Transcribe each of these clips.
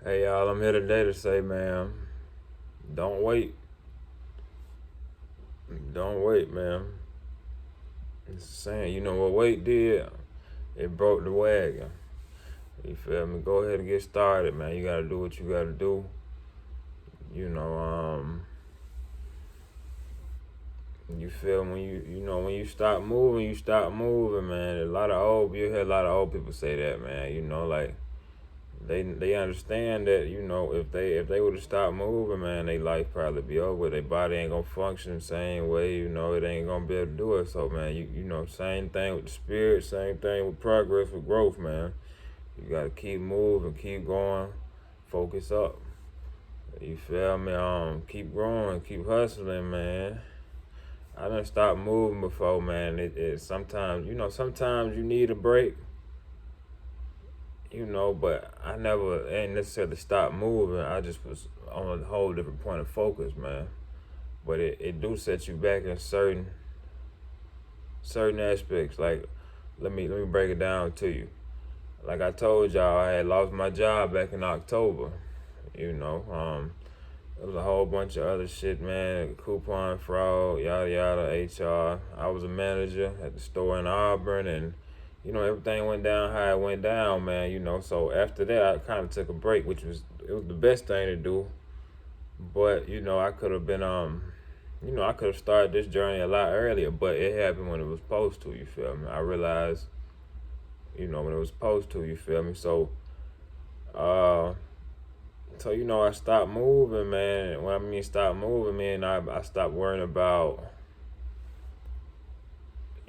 Hey y'all, I'm here today to say, man, don't wait. Don't wait, man. It's saying, you know what wait did? It broke the wagon. You feel me? Go ahead and get started, man. You gotta do what you gotta do. You know, you feel when when you stop moving, man. You hear a lot of old people say that, man. Like they understand that if they would have stopped moving, man, their life probably be over. Their body ain't gonna function the same way. It ain't gonna be able to do it. So man, same thing with the spirit, same thing with progress, with growth, man. You gotta keep moving, keep going, focus up. You feel me? Keep growing, keep hustling, man. I done stopped moving before, man. It sometimes you need a break, but I never ain't necessarily stopped moving. I just was on a whole different point of focus, man. But it do set you back in certain aspects. Like let me break it down to you. Like I told y'all, I had lost my job back in October. There was a whole bunch of other shit, man. Coupon fraud, yada yada, HR. I was a manager at the store in Auburn, and everything went down how it went down, man. So after that, I kind of took a break, it was the best thing to do. But I could have been I could have started this journey a lot earlier, but it happened when it was supposed to. You feel me? I realized, when it was supposed to. You feel me? I stopped moving, man. When I mean stop moving, man, I stopped worrying about,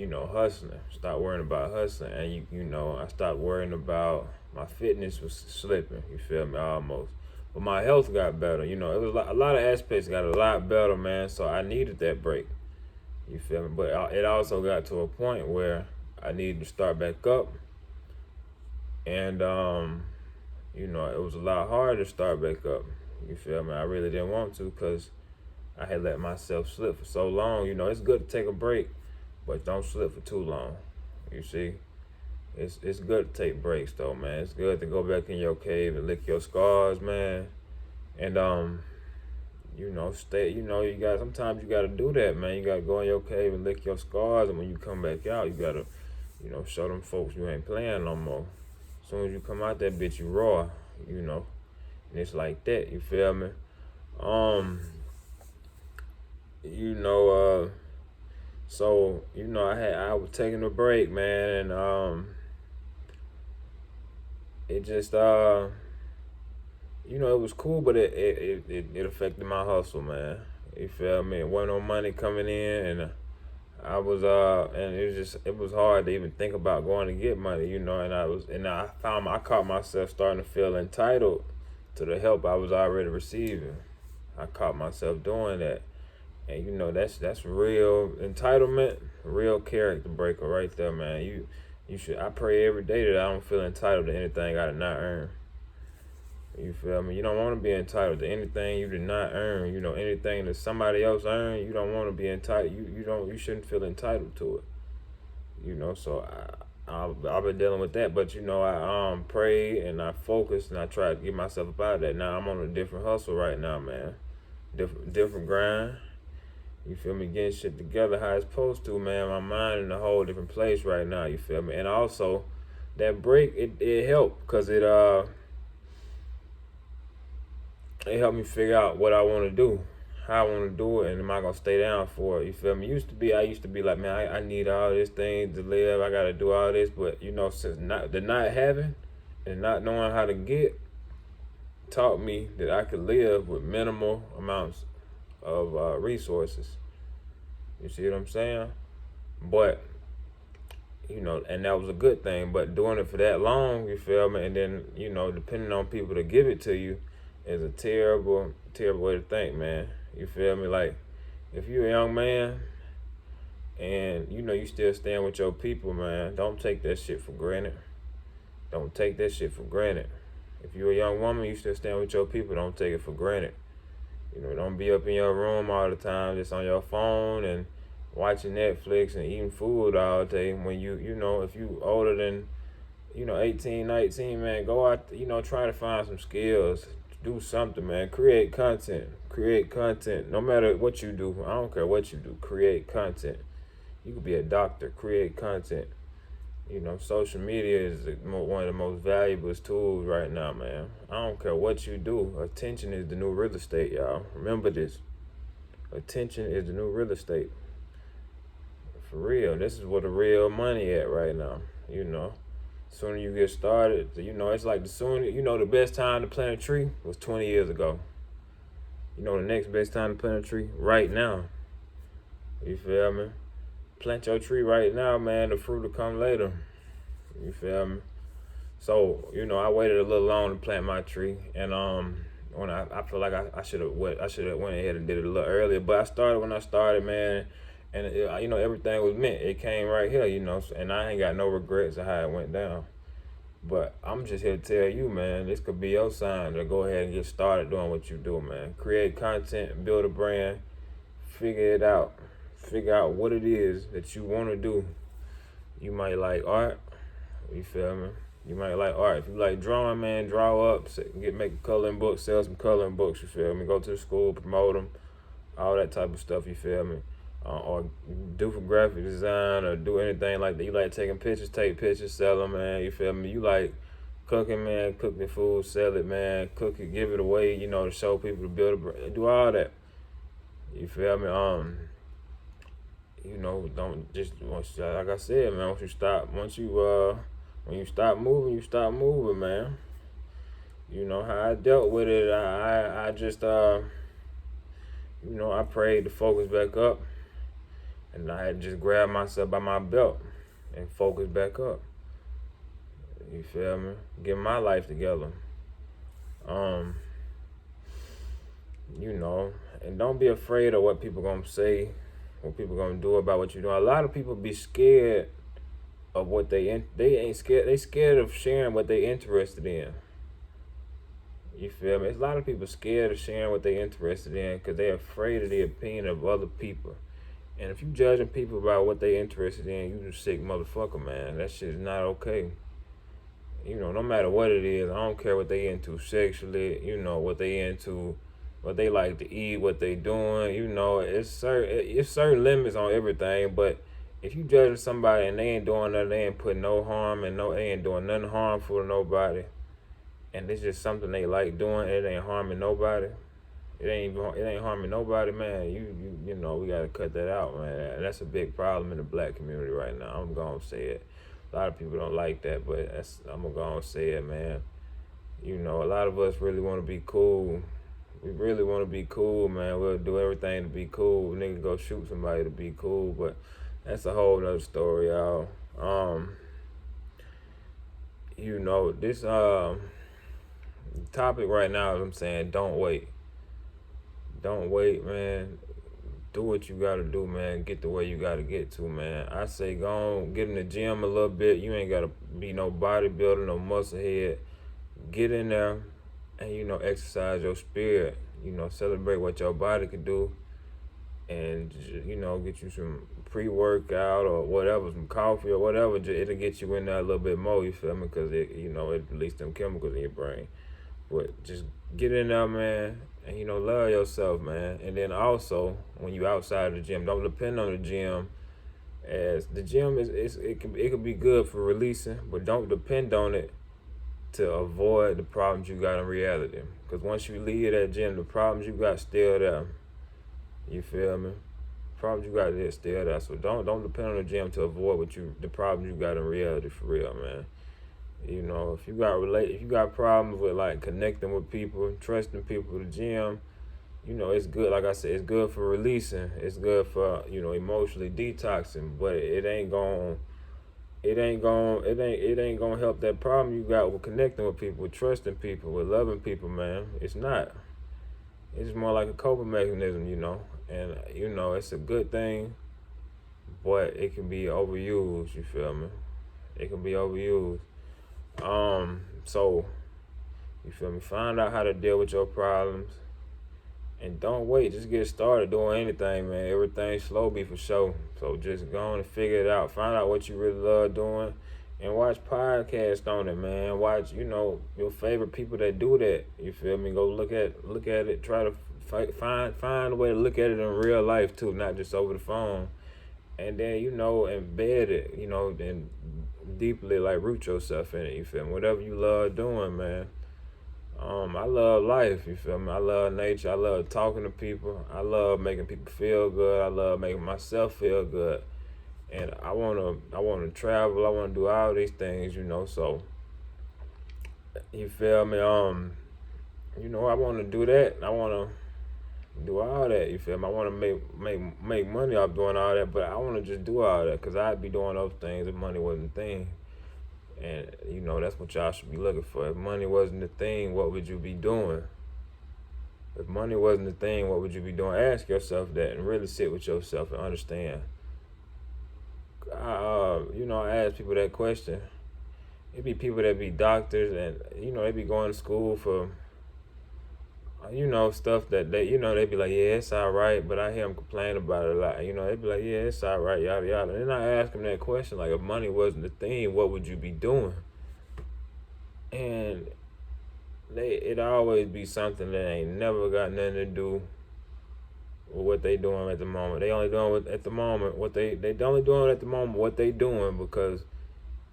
hustling. Stop worrying about hustling, and I stopped worrying about my fitness was slipping. You feel me? Almost, but my health got better. It was a lot of aspects got a lot better, man. So I needed that break. You feel me? But it also got to a point where I needed to start back up, and it was a lot harder to start back up. You feel me? I really didn't want to because I had let myself slip for so long. It's good to take a break, but don't slip for too long. You see? It's good to take breaks though, man. It's good to go back in your cave and lick your scars, man. And stay, sometimes you gotta do that, man. You gotta go in your cave and lick your scars, and when you come back out, you gotta, show them folks you ain't playing no more. As soon as you come out that bitch, you raw, and it's like that. You feel me? You know, so I was taking a break, man, and it just it was cool, but it affected my hustle, man. You feel me? It wasn't no money coming in, and and it was hard to even think about going to get money, and I caught myself starting to feel entitled to the help I was already receiving. I caught myself doing that, and that's real entitlement, real character breaker right there, man. You should. I pray every day that I don't feel entitled to anything I did not earn. You feel me? You don't want to be entitled to anything you did not earn. Anything that somebody else earned, you don't want to be entitled. You shouldn't feel entitled to it. So I've been dealing with that, but I prayed and I focused and I tried to get myself up out of that. Now I'm on a different hustle right now, man. Different grind. You feel me? Getting shit together how it's supposed to, man. My mind in a whole different place right now. You feel me? And also, that break it helped because it helped me figure out what I want to do, how I want to do it, and am I gonna stay down for it? You feel me? I used to be like, man, I need all this thing to live. I gotta do all this, but since the not having and not knowing how to get taught me that I could live with minimal amounts of resources. You see what I'm saying? But and that was a good thing. But doing it for that long, you feel me? And then depending on people to give it to you is a terrible, terrible way to think, man. You feel me? Like if you're a young man and you still stand with your people, man, don't take that shit for granted. Don't take that shit for granted. If you're a young woman, you still stand with your people, don't take it for granted. Don't be up in your room all the time, just on your phone and watching Netflix and eating food all day. When if you older than 18, 19, man, go out, try to find some skills. Do something, man. Create content. Create content. No matter what you do, I don't care what you do. Create content. You could be a doctor. Create content. Social media is one of the most valuable tools right now, man. I don't care what you do. Attention is the new real estate, y'all. Remember this. Attention is the new real estate. For real. This is where the real money at right now. Sooner you get started, it's like the best time to plant a tree was 20 years ago. The next best time to plant a tree right now. You feel me? Plant your tree right now, man. The fruit will come later. You feel me? So, I waited a little long to plant my tree, and when I feel like I should have went ahead and did it a little earlier, but I started when I started, man, and everything was meant. It came right here, and I ain't got no regrets of how it went down. But I'm just here to tell you, man, this could be your sign to go ahead and get started doing what you do, man. Create content, build a brand, figure it out. Figure out what it is that you want to do. You might like art. You feel me? You might like art. If you like drawing, man, draw up. Make a coloring book, sell some coloring books. You feel me? Go to the school, promote them, all that type of stuff. You feel me? Or do for graphic design or do anything like that. You like taking pictures, take pictures, sell them, man. You feel me? You like cooking, man, cook the food, sell it, man. Cook it, give it away, to show people, to build a brand. Do all that. You feel me? Don't just, like I said, man, when you stop moving, man. How I dealt with it, I just, I prayed to focus back up, and I had to just grab myself by my belt and focus back up. You feel me? Get my life together. And don't be afraid of what people gonna say, what people gonna do about what you're doing. A lot of people be scared of what they ain't scared. They scared of sharing what they interested in. You feel me? There's a lot of people scared of sharing what they interested in because they're afraid of the opinion of other people. And if you judging people about what they interested in, you just sick motherfucker, man. That shit is not okay. No matter what it is, I don't care what they into sexually. What they into, what they like to eat, what they doing. It's certain limits on everything. But if you judging somebody and they ain't doing nothing, they ain't putting no harm and they ain't doing nothing harmful to nobody, and it's just something they like doing, it ain't harming nobody. It ain't harming nobody, man. We gotta cut that out, man. That's a big problem in the black community right now. I'm gonna say it. A lot of people don't like that, but I'm gonna say it, man. A lot of us really want to be cool. We really want to be cool, man. We'll do everything to be cool. Nigga go shoot somebody to be cool, but that's a whole nother story, y'all. This topic right now is I'm saying don't wait. Don't wait, man. Do what you gotta do, man. Get the way you gotta get to, man. I say go on, get in the gym a little bit. You ain't gotta be no bodybuilder, no muscle head. Get in there and, exercise your spirit. Celebrate what your body can do. And, get you some pre-workout or whatever, some coffee or whatever. It'll get you in there a little bit more, you feel me? Because, it releases them chemicals in your brain. But just get in there, man, and, love yourself, man. And then also, when you outside of the gym, don't depend on the gym. As the gym, it can be good for releasing, but don't depend on it to avoid the problems you got in reality. Because once you leave that gym, the problems you got still there. You feel me? Problems you got there still there. So don't depend on the gym to avoid the problems you got in reality, for real, man. If you got problems with like connecting with people, trusting people, the gym, it's good. Like I said, it's good for releasing. It's good for emotionally detoxing. But it ain't gonna help that problem you got with connecting with people, with trusting people, with loving people, man. It's not. It's more like a coping mechanism, And it's a good thing, but it can be overused. You feel me? It can be overused. So, you feel me? Find out how to deal with your problems. And don't wait. Just get started doing anything, man. Everything slow be for sure. So just go on and figure it out. Find out what you really love doing. and watch podcasts on it, man. Watch, your favorite people that do that. You feel me? Go look at it. Try to find a way to look at it in real life too, not just over the phone. And then embed it, and deeply like root yourself in it. You feel me? Whatever you love doing, man. I love life. You feel me? I love nature. I love talking to people. I love making people feel good. I love making myself feel good. And I wanna travel. I wanna do all these things. So you feel me? I wanna do that. I wanna do all that. You feel me? I wanna make money off doing all that, but I wanna just do all that because I'd be doing those things if money wasn't a thing. And that's what y'all should be looking for. If money wasn't a thing, what would you be doing? If money wasn't a thing, what would you be doing? Ask yourself that and really sit with yourself and understand. I ask people that question. It be people that be doctors and they be going to school for stuff that they be like, yeah, it's all right, but I hear them complain about it a lot. They be like, yeah, it's all right, yada yada. And then I ask them that question, like, if money wasn't the thing, what would you be doing? And it always be something that ain't never got nothing to do with what they doing at the moment. They only doing at the moment what they only doing at the moment what they doing because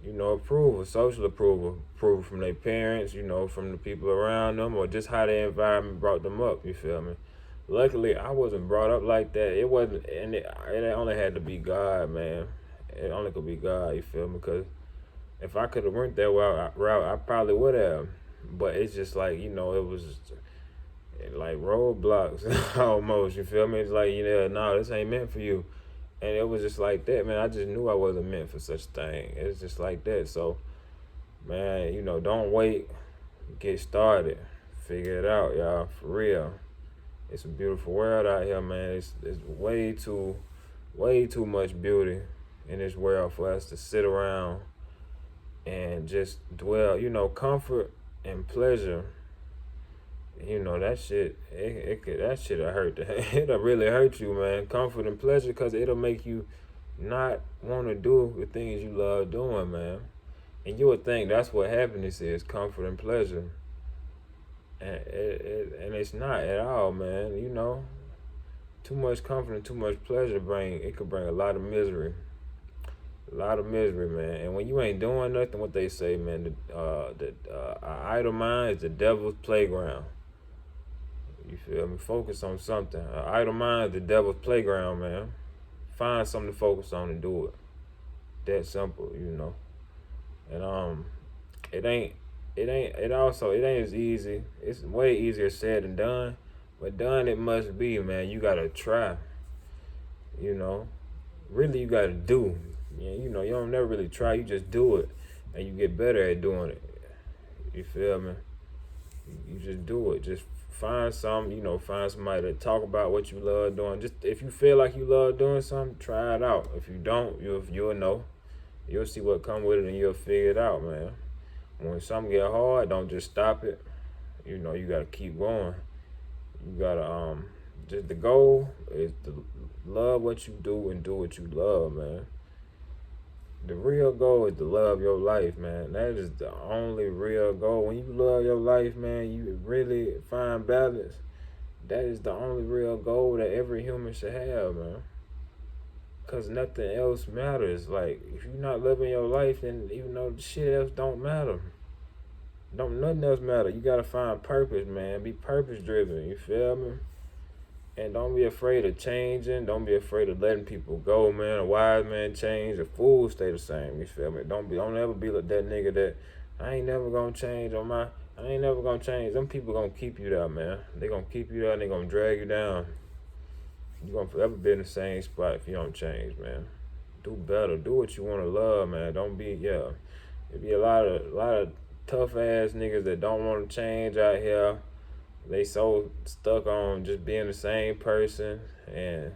approval, social approval from their parents, from the people around them, or just how their environment brought them up. You feel me? Luckily, I wasn't brought up like that. It wasn't, and it only had to be God, man. It only could be God. You feel me? Because if I could have went that route, I probably would have. But it's just like it was like roadblocks almost. You feel me? It's like no, this ain't meant for you. And it was just like that, man. I just knew I wasn't meant for such a thing. It's just like that. So, man, don't wait. Get started. Figure it out, y'all. For real. It's a beautiful world out here, man. It's way too much beauty in this world for us to sit around and just dwell. Comfort and pleasure. That shit, that shit'll hurt. It'll really hurt you, man. Comfort and pleasure, because it'll make you not want to do the things you love doing, man. And you would think that's what happiness is, comfort and pleasure. And it's not at all, man. Too much comfort and too much pleasure could bring a lot of misery. A lot of misery, man. And when you ain't doing nothing, what they say, man, our idle mind is the devil's playground. You feel me? Focus on something. An idle mind is the devil's playground, man. Find something to focus on and do it. That simple, And it ain't as easy. It's way easier said than done. But done it must be, man. You gotta try. Really you gotta do. Yeah, you don't never really try, you just do it. And you get better at doing it. You feel me? You just do it. Just find find somebody to talk about what you love doing. Just if you feel like you love doing something, try it out. If you don't, you'll know. You'll see what come with it and you'll figure it out, man. When something get hard, don't just stop it. You gotta keep going. You gotta just the goal is to love what you do and do what you love, man. The real goal is to love your life, man. That is the only real goal. When you love your life, man, you really find balance. That is the only real goal that every human should have, man. Because nothing else matters. Like, if you're not living your life, then even though the shit else don't matter. Nothing else matter. You got to find purpose, man. Be purpose driven, you feel me? And don't be afraid of changing. Don't be afraid of letting people go, man. A wise man change. A fool stay the same. You feel me? Don't ever be like that nigga that I ain't never gonna change I ain't never gonna change. Them people gonna keep you there, man. They gonna keep you there and they gonna drag you down. You gonna forever be in the same spot if you don't change, man. Do better. Do what you wanna love, man. Don't be There be a lot of tough ass niggas that don't wanna change out here. They so stuck on just being the same person and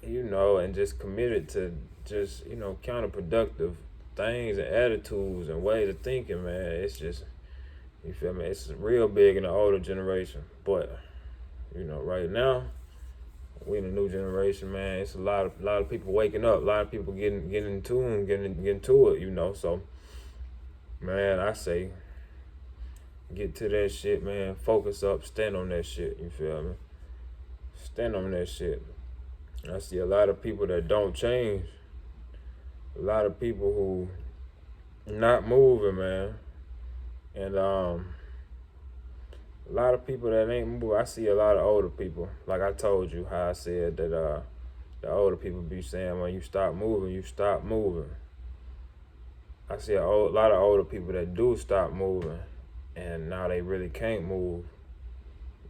and just committed to just counterproductive things and attitudes and ways of thinking, man. It's just, you feel me? It's real big in the older generation. But right now, we in the new generation, man. It's a lot of people waking up, a lot of people getting in tune, getting to it, you know. So, man, I say get to that shit, man. Focus up, stand on that shit. You feel me? Stand on that shit. I see a lot of people that don't change. A lot of people who not moving, man. And a lot of people that ain't moving. I see a lot of older people. Like I told you how I said that the older people be saying when you stop moving, you stop moving. I see a lot of older people that do stop moving, and now they really can't move.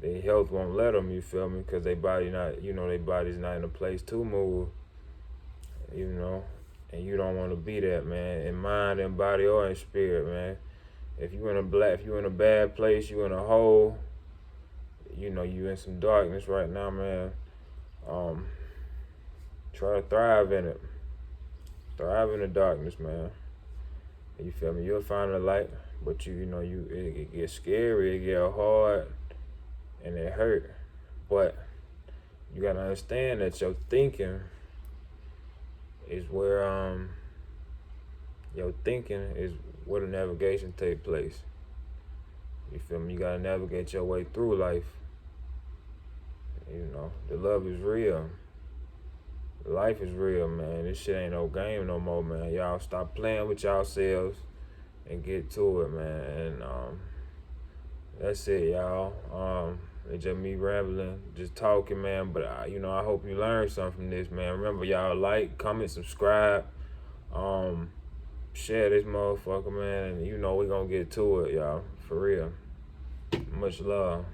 Their health won't let them, you feel me? Because their body not, their body's not in a place to move, you know. And you don't want to be that, man, in mind, in body, or in spirit, man. If you in a bad place, you in a hole, you in some darkness right now, man. Try to thrive in it. Thrive in the darkness, man. You feel me? You'll find the light, but it gets scary, it get hard, and it hurt. But you gotta understand that your thinking is where the navigation take place. You feel me? You gotta navigate your way through life. The love is real. Life is real, man. This shit ain't no game no more, man. Y'all stop playing with yourselves and get to it, man. And that's it, y'all. It's just me rambling, just talking, man. But I hope you learned something from this, man. Remember, y'all like, comment, subscribe, share this motherfucker, man. And we gonna get to it, y'all. For real. Much love.